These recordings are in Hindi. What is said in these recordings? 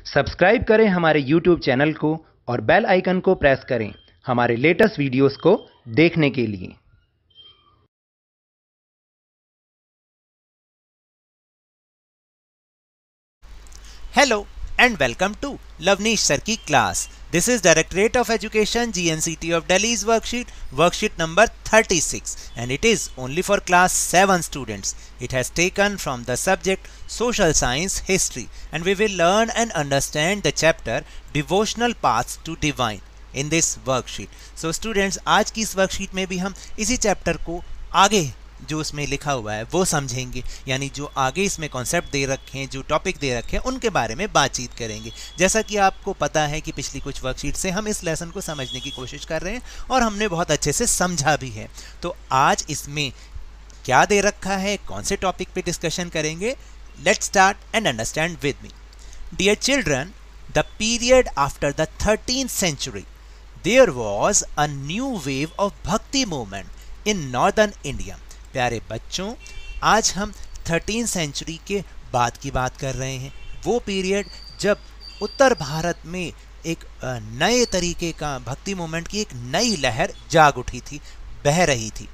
सब्सक्राइब करें हमारे YouTube चैनल को और बेल आइकन को प्रेस करें हमारे लेटेस्ट वीडियोस को देखने के लिए। Hello and welcome to Lavneesh Sir की class. This is Directorate of Education GNCT of Delhi's worksheet number 36, and it is only for class 7 students. It has taken from the subject Social Science History, and we will learn and understand the chapter Devotional Paths to Divine in this worksheet. So students, आज की इस worksheet में भी हम इसी chapter को आगे जो उसमें लिखा हुआ है वो समझेंगे, यानी जो आगे इसमें कॉन्सेप्ट दे रखे हैं, जो टॉपिक दे रखे हैं, उनके बारे में बातचीत करेंगे। जैसा कि आपको पता है कि पिछली कुछ वर्कशीट से हम इस लेसन को समझने की कोशिश कर रहे हैं और हमने बहुत अच्छे से समझा भी है। तो आज इसमें क्या दे रखा है, कौन से टॉपिक पे डिस्कशन करेंगे, let's start and understand with me. Dear children, the period after the 13th century there was a new wave of bhakti movement in northern India. प्यारे बच्चों, आज हम 13th सेंचुरी के बाद की बात कर रहे हैं। वो पीरियड जब उत्तर भारत में एक नए तरीके का भक्ति मूवमेंट की एक नई लहर जाग उठी थी, बह रही थी।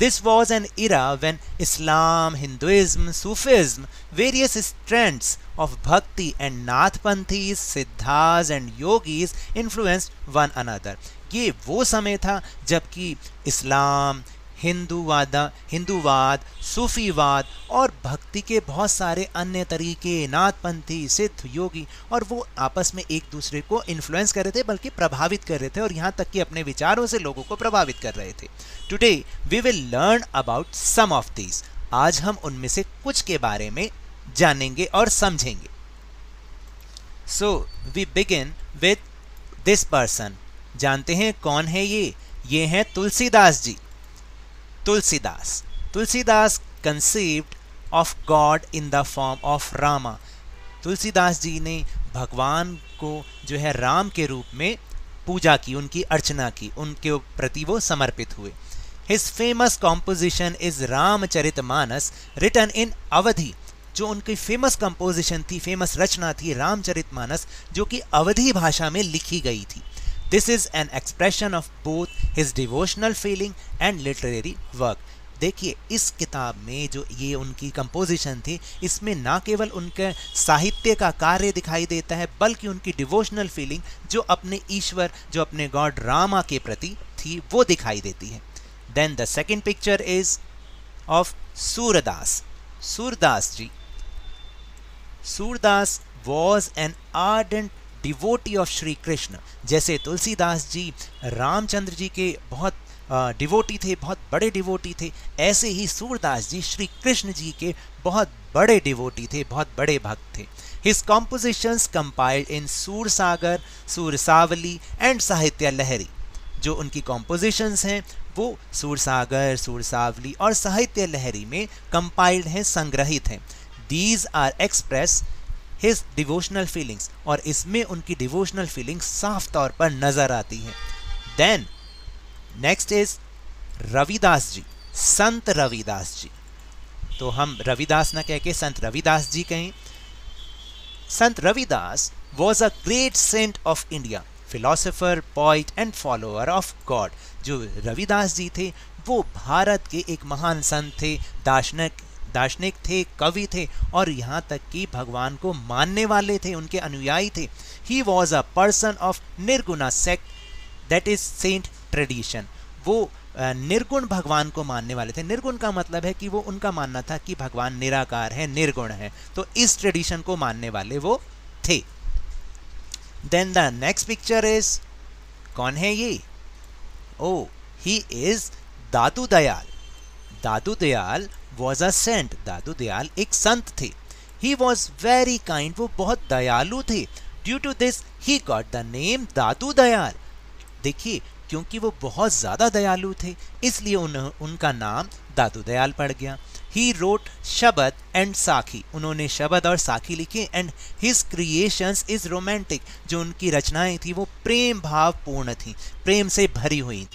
This was an era when Islam, Hinduism, Sufism, various strands of Bhakti and Nathpanthis, Siddhas and Yogis influenced one another. ये वो समय था जबकि इस्लाम, हिंदूवाद, सूफीवाद और भक्ति के बहुत सारे अन्य तरीके, नाथपंथी, सिद्ध, योगी, और वो आपस में एक दूसरे को इन्फ्लुएंस कर रहे थे, बल्कि प्रभावित कर रहे थे, और यहाँ तक कि अपने विचारों से लोगों को प्रभावित कर रहे थे। Today we will learn about some of these. आज हम उनमें से कुछ के बारे में जानेंगे और समझेंगे। So we begin with this person. जानते हैं कौन है ये हैं Tulsidas ji. Tulsidas conceived of God in the form of Rama. Tulsidas ji ने भगवान को जो है राम के रूप में पूजा की, उनकी अर्चना की, उनके प्रति वो समर्पित हुए। His famous composition is Ramcharitmanas written in अवधी। जो उनकी फेमस कंपोजिशन थी, फेमस रचना थी रामचरितमानस, जो कि अवधी भाषा में लिखी गई थी। This is an expression of both his devotional feeling and literary work. देखिए, इस किताब में जो ये उनकी कंपोजिशन थी, इसमें ना केवल उनके साहित्य का कार्य दिखाई देता है, बल्कि उनकी डिवोशनल फीलिंग जो अपने ईश्वर, जो अपने गॉड रामा के प्रति थी, वो दिखाई देती है। Then the second picture is of Surdas. Surdas ji. Surdas was an ardent devotee of Shri Krishna. जैसे तुलसीदास जी रामचंद्र जी के बहुत डिवोटी थे, बहुत बड़े डिवोटी थे, ऐसे ही सूरदास जी श्री कृष्ण जी के बहुत बड़े डिवोटी थे, बहुत बड़े भक्त थे। His compositions compiled in Sursagar, Sursavali and Sahitya Lahari. जो उनकी कॉम्पोजिशंस हैं वो सूरसागर, सूरसावली और साहित्य लहरी में कंपाइल्ड हैं, संग्रहित हैं। These are express his devotional feelings, और इसमें उनकी डिवोशनल फीलिंग्स साफ तौर पर नजर आती हैं। Then next is Ravidas ji, संत रविदास जी। तो हम रविदास ना कह के संत रविदास जी कहें। Sant Ravidas was a great saint of India, philosopher, poet and follower of God. जो रविदास जी थे वो भारत के एक महान संत थे, दार्शनिक थे, कवि थे, और यहाँ तक कि भगवान को मानने वाले थे, उनके अनुयायी थे। He was a person of Nirguna sect, that is saint tradition. वो निर्गुण भगवान को मानने वाले थे। निर्गुण का मतलब है कि वो उनका मानना था कि भगवान निराकार है, निर्गुण है, तो इस ट्रेडिशन को मानने वाले वो थे। Then the next picture is, कौन है ये? Oh, he is Dadu Dayal. Dadu Dayal was a saint। Dadu Dayal एक संत थे। He was very kind, वो बहुत दयालु थे। Due to this he got the name दादू दयाल। देखिए, क्योंकि वो बहुत ज़्यादा दयालु थे, इसलिए उनका नाम दादू दयाल पड़ गया। He wrote शबद एंड साखी। उन्होंने शबद और साखी लिखे। And his creations is romantic। जो उनकी रचनाएं थी वो प्रेम भाव पूर्ण थी, प्रेम से भरी हुई।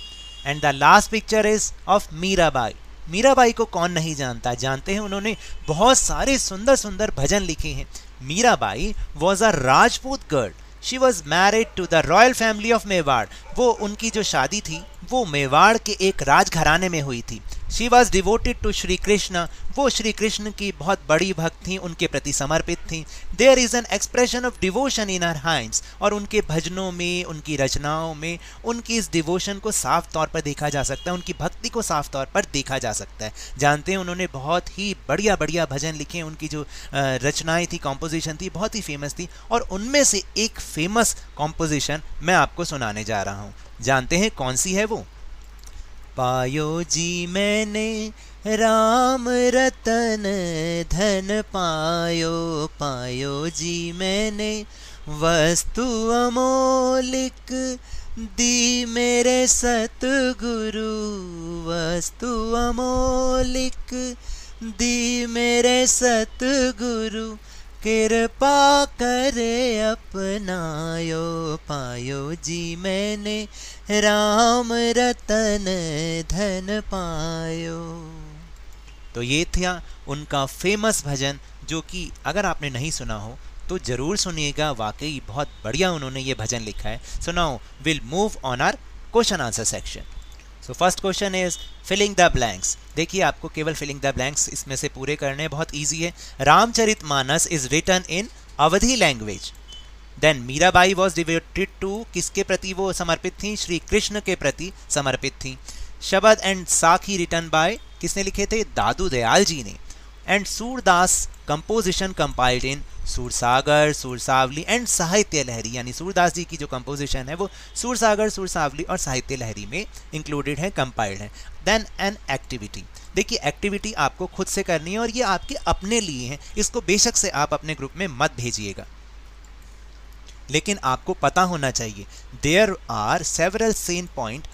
And the last picture is of Mirabai. Mirabai को कौन नहीं जानता, जानते हैं, उन्होंने बहुत सारे सुंदर सुंदर भजन लिखे हैं। Mirabai was a Rajput girl, she was married to the royal family of Mewar. वो उनकी जो शादी थी वो मेवाड़ के एक राजघराने में हुई थी। She was devoted to Shri Krishna, वो श्री कृष्ण की बहुत बड़ी भक्त थी, उनके प्रति समर्पित थी। There is an expression of devotion in her hymns, और उनके भजनों में, उनकी रचनाओं में उनकी इस डिवोशन को साफ तौर पर देखा जा सकता है, उनकी भक्ति को साफ तौर पर देखा जा सकता है। जानते हैं उन्होंने बहुत ही बढ़िया बढ़िया भजन लिखे, उनकी जो रचनाएं थी, कॉम्पोजिशन थी, बहुत ही फेमस थी। और उनमें से एक फेमस कॉम्पोजिशन मैं आपको सुनाने जा रहा हूँ। जानते हैं कौन सी है वो? पायो जी मैंने राम रतन धन पायो, पायो जी मैंने वस्तु अमोलिक दी मेरे सतगुरु, वस्तु अमोलिक दी मेरे सतगुरु, कृपा करे अपनायो, पायो जी मैंने राम रतन धन पायो। तो ये था उनका फेमस भजन, जो कि अगर आपने नहीं सुना हो तो जरूर सुनिएगा, वाकई बहुत बढ़िया उन्होंने ये भजन लिखा है। So now will move on our question answer section. So first question is filling the blanks. देखिए आपको केवल फिलिंग द ब्लैंक्स इसमें से पूरे करने, बहुत ईजी है। Ramcharitmanas is written in Awadhi language. Then Mirabai was devoted to, किसके प्रति वो समर्पित थी? श्री कृष्ण के प्रति समर्पित थी। शबद एंड साखी रिटन बाय, किसने लिखे थे? दादू दयाल जी ने। And Surdas composition compiled in Sursagar, Sursavali and Sahitya Lahari, यानी सूरदास जी की जो कंपोजिशन है वो सूरसागर, सूरसावली और साहित्य लहरी में इंक्लूडेड है, कंपाइल्ड है। देन एन एक्टिविटी, देखिए एक्टिविटी आपको खुद से करनी है और ये आपके अपने लिए है, इसको बेशक से आप अपने ग्रुप में मत भेजिएगा, लेकिन आपको पता होना चाहिए there are several saint point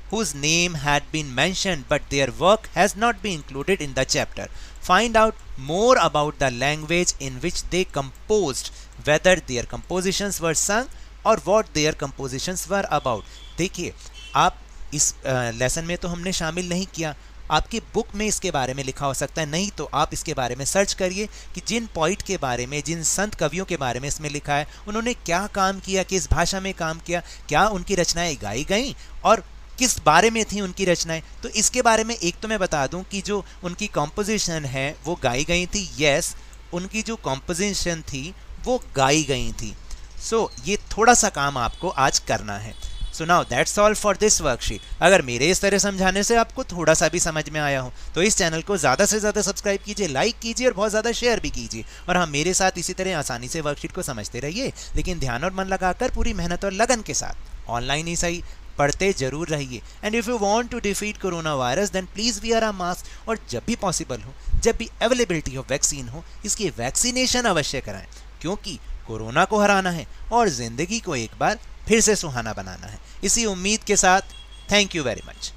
whose name had been mentioned but their work has not been included in the chapter. Find out more about the language in which they composed, whether their compositions were sung or what their compositions were about. देखिए आप इस लेसन में तो हमने शामिल नहीं किया, आपकी बुक में इसके बारे में लिखा हो सकता है, नहीं तो आप इसके बारे में सर्च करिए कि जिन पोइट के बारे में, जिन संत कवियों के बारे में इसमें लिखा है, उन्होंने क्या काम किया, किस भाषा में काम किया, क्या उनकी रचनाएं गाई गईं और किस बारे में थी उनकी रचनाएं। तो इसके बारे में एक तो मैं बता दूं कि जो उनकी कॉम्पोजिशन है वो गाई गई थी, यस उनकी जो कॉम्पोजिशन थी वो गाई गई थी। सो ये थोड़ा सा काम आपको आज करना है। So now that's all for this worksheet. अगर मेरे इस तरह समझाने से आपको थोड़ा सा भी समझ में आया हो तो इस चैनल को ज़्यादा से ज़्यादा सब्सक्राइब कीजिए, लाइक कीजिए और बहुत ज़्यादा शेयर भी कीजिए। और हाँ, मेरे साथ इसी तरह आसानी से वर्कशीट को समझते रहिए, लेकिन ध्यान और मन लगाकर पूरी मेहनत और लगन के साथ, ऑनलाइन ही सही, पढ़ते जरूर रहिए। And if you want to defeat corona virus then please wear a mask, और जब भी पॉसिबल हो, जब भी अवेलेबिलिटी ऑफ वैक्सीन हो, इसकी वैक्सीनेशन अवश्य कराएं, क्योंकि कोरोना को हराना है और ज़िंदगी को एक बार फिर से सुहाना बनाना है। इसी उम्मीद के साथ थैंक यू वेरी मच।